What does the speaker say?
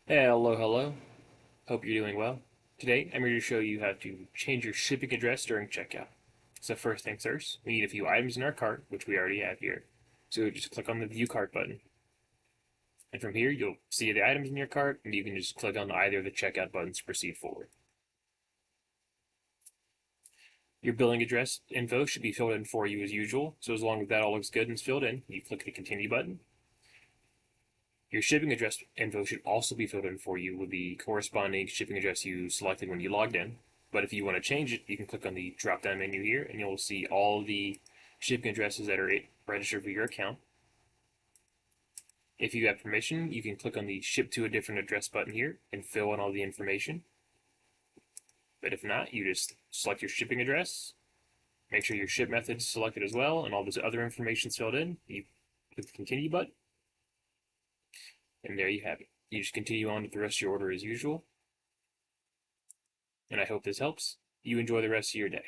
Hello, hello. Hope you're doing well. Today, I'm here to show you how to change your shipping address during checkout. So first things first, we need a few items in our cart, which we already have here. So just click on the View Cart button. And from here, you'll see the items in your cart, and you can just click on either of the checkout buttons to proceed forward. Your billing address info should be filled in for you as usual, so as long as that all looks good and is filled in, you click the Continue button. Your shipping address info should also be filled in for you with the corresponding shipping address you selected when you logged in. But if you want to change it, you can click on the drop down menu here and you'll see all the shipping addresses that are registered for your account. If you have permission, you can click on the ship to a different address button here and fill in all the information. But if not, you just select your shipping address, make sure your ship method is selected as well, and all this other information is filled in. You click the continue button, and there you have it. You just continue on with the rest of your order as usual. And I hope this helps. You enjoy the rest of your day.